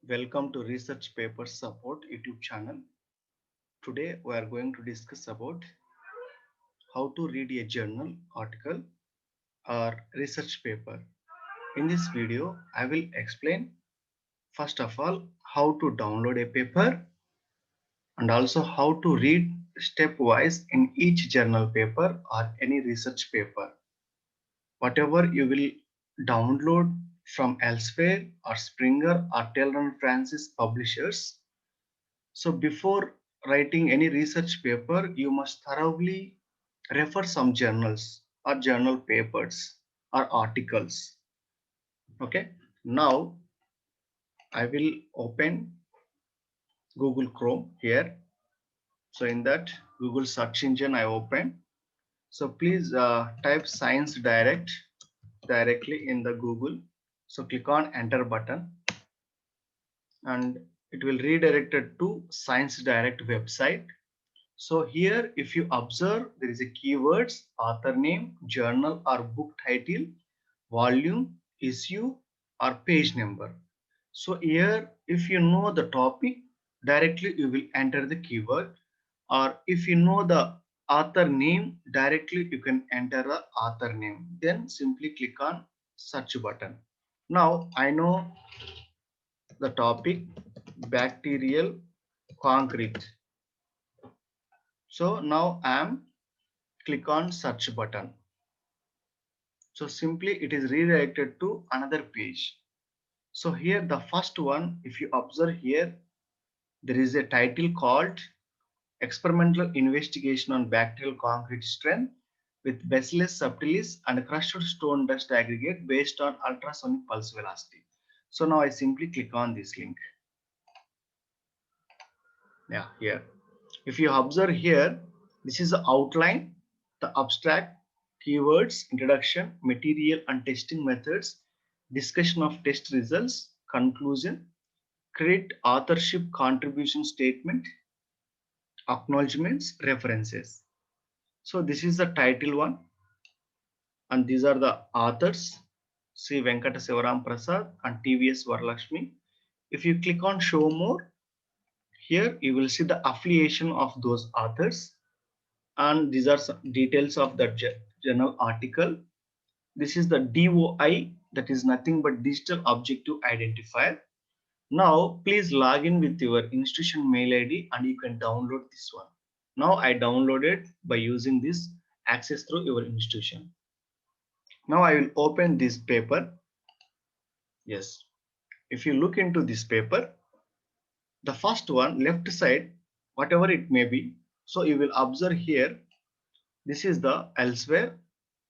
Welcome to Research Papers Support YouTube channel. Today we are going to discuss about how to read a journal article or research paper. In this video, I will explain first of all how to download a paper and also how to read stepwise in each journal paper or any research paper. Whatever you will download from elsewhere or Springer or Taylor and Francis publishers. So before writing any research paper, you must thoroughly refer some journals or journal papers or articles. Okay. Now I will open Google Chrome here. So in that Google search engine I open. So please type Science Direct directly in the Google. So click on enter button and it will redirect it to Science Direct website. So here if you observe there is a keywords, author name, journal or book title, volume, issue or page number. So here if you know the topic directly you will enter the keyword, or if you know the author name directly you can enter the author name, then simply click on search button. Now I know the topic bacterial concrete. So now I am click on search button. So simply it is redirected to another page. So here the first one, if you observe here, there is a title called Experimental Investigation on Bacterial Concrete Strength with Bacillus subtilis and crushed stone dust aggregate based on ultrasonic pulse velocity. So now I simply click on this link. Yeah, here. If you observe here, this is the outline, the abstract, keywords, introduction, material and testing methods, discussion of test results, conclusion, credit authorship contribution statement, acknowledgements, references. So this is the title one and these are the authors, C. Venkata Sivaram Prasad and TVS Varalakshmi. If you click on show more, here you will see the affiliation of those authors and these are some details of the journal article. This is the DOI, that is nothing but digital objective identifier. Now please log in with your institution mail ID and you can download this one. Now I downloaded by using this access through your institution. Now I will open this paper. Yes, if you look into this paper, the first one left side, whatever it may be, so you will observe here, this is the elsewhere.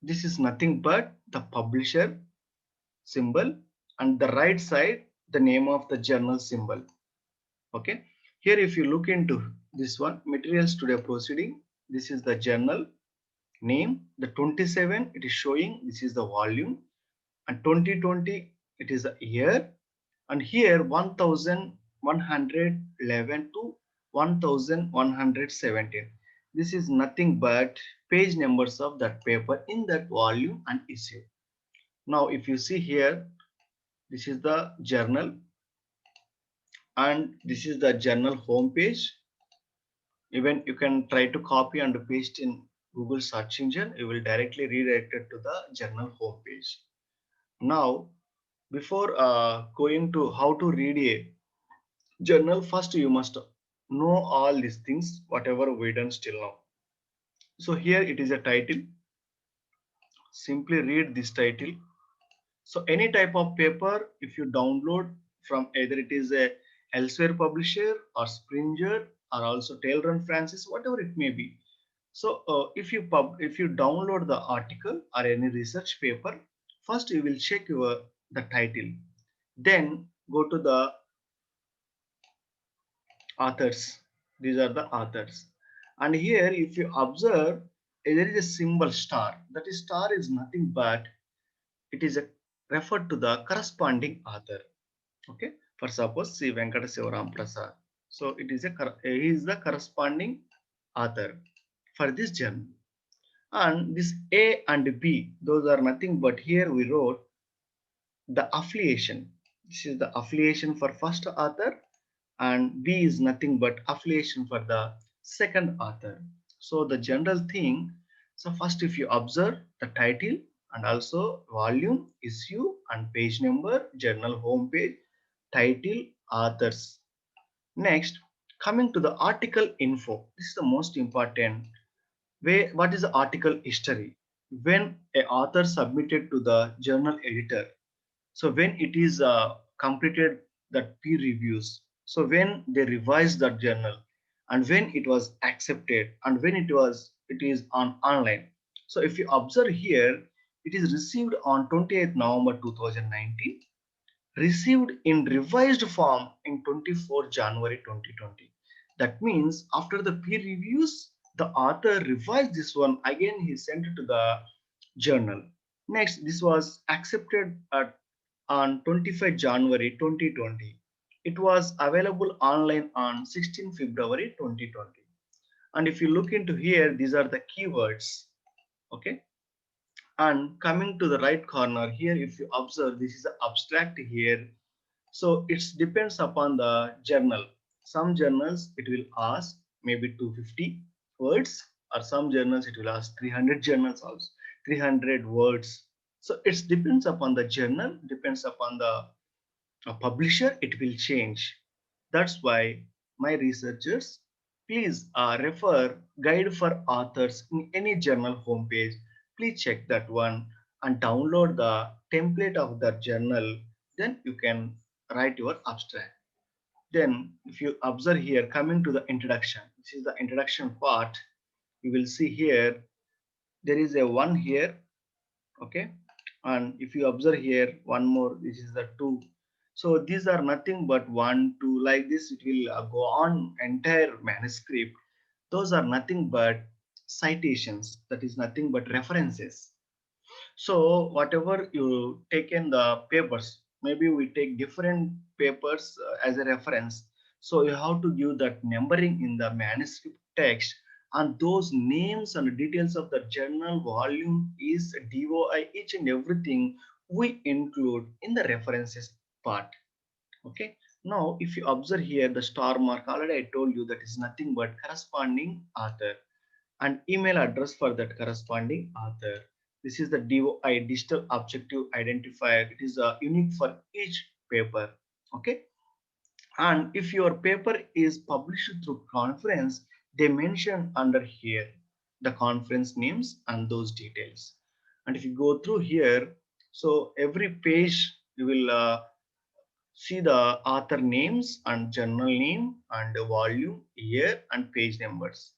This is nothing but the publisher symbol and the right side the name of the journal symbol. Okay, here if you look into this one, materials today proceeding, this is the journal name, the 27 it is showing, this is the volume, and 2020 it is the year, and here 1111 to 1117, this is nothing but page numbers of that paper in that volume and issue. Now if you see here, this is the journal and this is the journal home page. Even you can try to copy and paste in Google search engine, you will directly redirect it to the journal home page. Now before going to how to read a journal, first you must know all these things whatever we done still now. So here it is a title, simply read this title. So any type of paper if you download from either it is a elsewhere publisher or Springer or also Taylor and Francis, whatever it may be. So if you download the article or any research paper, first you will check your the title, then go to the authors. These are the authors, and here if you observe there is a symbol star. That is star is nothing but it is a referred to the corresponding author. Okay, for suppose C. Venkata Sivaram Prasad, so it is he is the corresponding author for this journal. And this A and B, those are nothing but here we wrote the affiliation. This is the affiliation for first author, and B is nothing but affiliation for the second author. So the general thing, so first if you observe the title and also volume, issue and page number, journal home page, title, authors. Next, coming to the article info. This is the most important. What is the article history? When a author submitted to the journal editor, so when it is completed that peer reviews, so when they revised that journal, and when it was accepted, and when it is on online. So if you observe here, it is received on 28th November 2019, received in revised form in 24 January 2020. That means after the peer reviews, the author revised this one again, he sent it to the journal. Next, this was accepted on 25 January 2020. It was available online on 16 February 2020. And if you look into here, these are the keywords. Okay. And coming to the right corner here, if you observe, this is the abstract here. So it depends upon the journal. Some journals it will ask maybe 250 words, or some journals it will ask 300 journals also, 300 words. So it depends upon the journal, depends upon the publisher, it will change. That's why my researchers, please refer guide for authors in any journal homepage. Please check that one and download the template of the journal. Then you can write your abstract. Then if you observe here, coming to the introduction, this is the introduction part. You will see here, there is a one here. Okay, and if you observe here one more, this is the two. So these are nothing but one two, like this it will go on entire manuscript. Those are nothing but citations, that is nothing but references. So whatever you take in the papers, maybe we take different papers as a reference. So you have to give that numbering in the manuscript text, and those names and details of the journal volume is DOI, each and everything we include in the references part. Okay. Now, if you observe here the star mark, already I told you that is nothing but corresponding author and email address for that corresponding author. This is the DOI, digital objective identifier. It is unique for each paper. Okay. And if your paper is published through conference, they mention under here the conference names and those details. And if you go through here, so every page you will see the author names and journal name and volume, year and page numbers.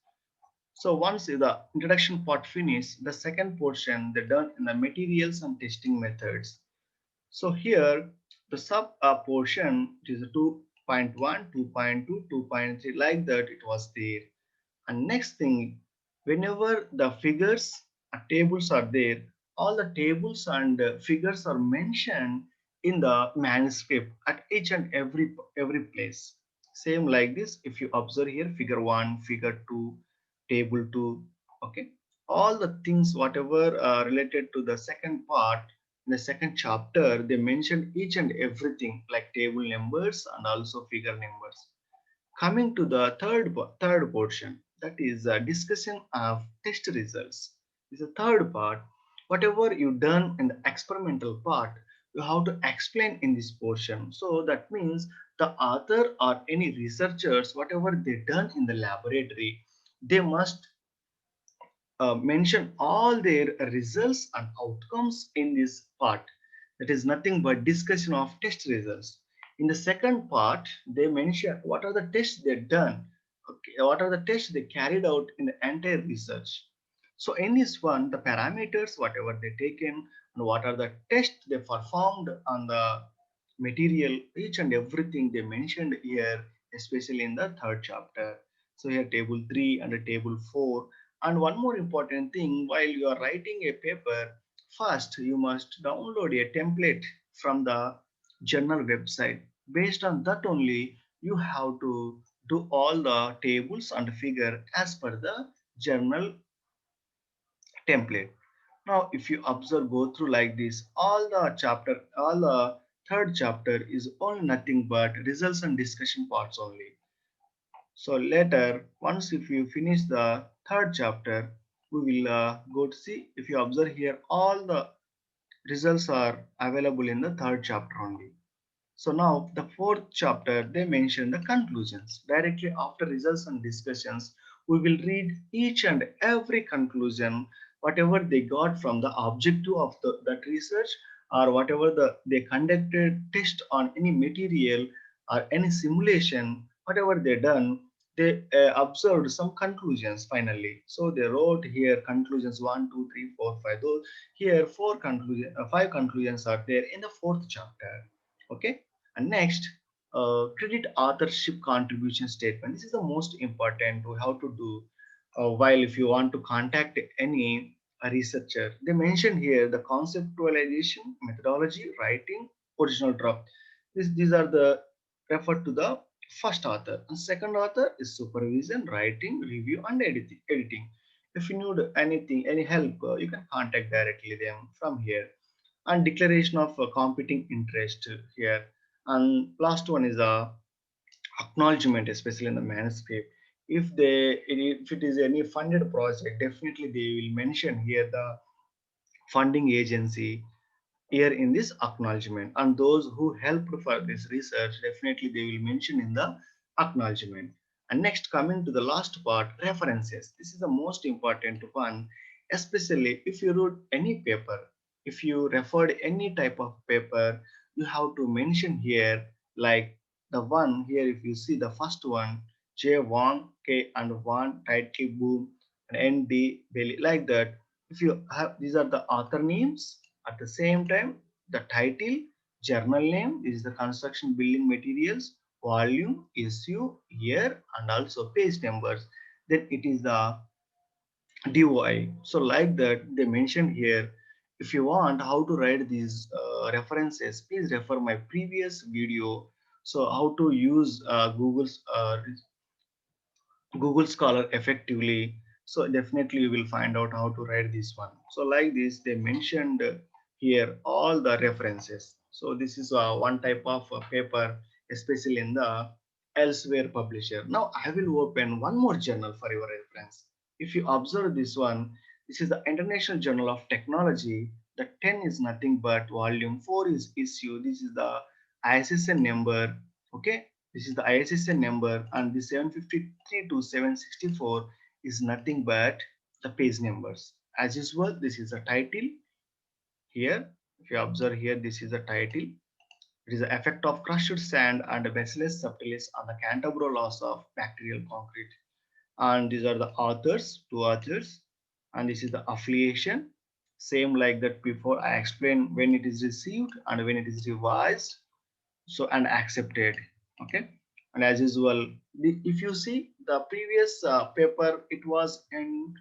So once the introduction part finished, the second portion they done in the materials and testing methods. So here the sub portion, it is a 2.1, 2.2, 2.3, like that it was there. And next thing, whenever the figures tables are there, all the tables and figures are mentioned in the manuscript at each and every place. Same like this, if you observe here, figure 1, figure 2, table 2. Okay, all the things whatever related to the second part, in the second chapter, they mentioned each and everything like table numbers and also figure numbers. Coming to the third portion, that is a discussion of test results. This is the third part. Whatever you done in the experimental part, you have to explain in this portion. So that means the author or any researchers, whatever they done in the laboratory, they must mention all their results and outcomes in this part. That is nothing but discussion of test results. In the second part, they mention what are the tests they done, okay, what are the tests they carried out in the entire research. So in this one, the parameters, whatever they taken, and what are the tests they performed on the material, each and everything they mentioned here, especially in the third chapter. So here table 3 and table 4. And one more important thing, while you are writing a paper, first you must download a template from the journal website. Based on that only, you have to do all the tables and figure as per the journal template. Now, if you observe, go through like this, all the chapter, all the third chapter is all nothing but results and discussion parts only. So later, once if you finish the third chapter, we will go to see. If you observe here, all the results are available in the third chapter only. So now the fourth chapter, they mention the conclusions. Directly after results and discussions, we will read each and every conclusion, whatever they got from the objective of that research, or whatever they conducted test on any material or any simulation, whatever they done, they observed some conclusions finally. So they wrote here conclusions one, two, three, four, five. Those here five conclusions are there in the fourth chapter. Okay. And next, credit authorship contribution statement. This is the most important to how to do while if you want to contact any researcher. They mention here the conceptualization, methodology, writing, original draft. These are the referred to the first author. And second author is supervision, writing, review, and editing. If you need anything, any help, you can contact directly them from here. And declaration of competing interest here. And last one is a acknowledgement, especially in the manuscript. If it is any funded project, definitely they will mention here the funding agency here in this acknowledgement, and those who helped for this research, definitely they will mention in the acknowledgement. And next, coming to the last part, references. This is the most important one, especially if you wrote any paper, if you referred any type of paper, you have to mention here, like the one here, if you see the first one, J Wang, K and Wan, title boom, and ND Bailey, like that. If you have, these are the author names. At the same time, the title, journal name, this is the construction building materials, volume, issue, year, and also page numbers. Then it is the DOI. So like that, they mentioned here. If you want how to write these references, please refer my previous video. So how to use Google Scholar effectively. So definitely you will find out how to write this one. So like this, they mentioned here all the references. So this is one type of paper, especially in the elsewhere publisher. Now I will open one more journal for your reference. If you observe this one, this is the International Journal of Technology. The 10 is nothing but volume, 4 is issue. This is the ISSN number. Okay, this is the ISSN number, and the 753 to 764 is nothing but the page numbers. As usual, this is the title here. If you observe here, this is the title. It is the effect of crushed sand and bacillus subtilis on the Canterbury loss of bacterial concrete. And these are the authors, two authors, and this is the affiliation. Same like that before, I explained when it is received and when it is revised, so and accepted. Okay. And as usual, if you see the previous paper, it was in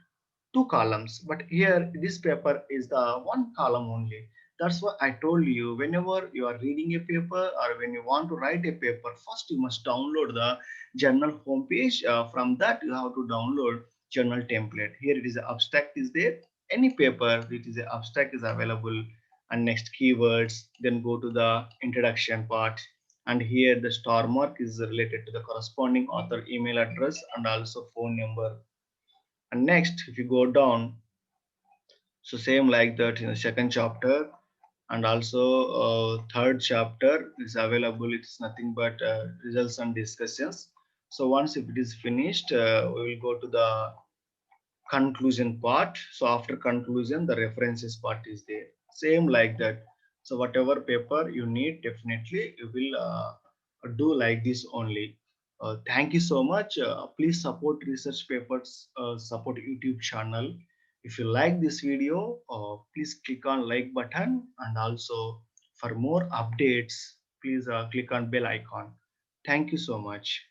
two columns, but here this paper is the one column only. That's why I told you, whenever you are reading a paper or when you want to write a paper, first you must download the journal homepage. From that you have to download journal template. Here it is a abstract is there. Any paper it is a abstract is available. And next keywords, then go to the introduction part, and here the star mark is related to the corresponding author email address and also phone number. And next, if you go down, so same like that in the second chapter, and also third chapter is available. It's nothing but results and discussions. So once if it is finished, we will go to the conclusion part. So after conclusion, the references part is there. Same like that. So whatever paper you need, definitely you will do like this only. Thank you so much. Please support research papers, support YouTube channel. If you like this video, please click on like button, and also for more updates, please click on bell icon. Thank you so much.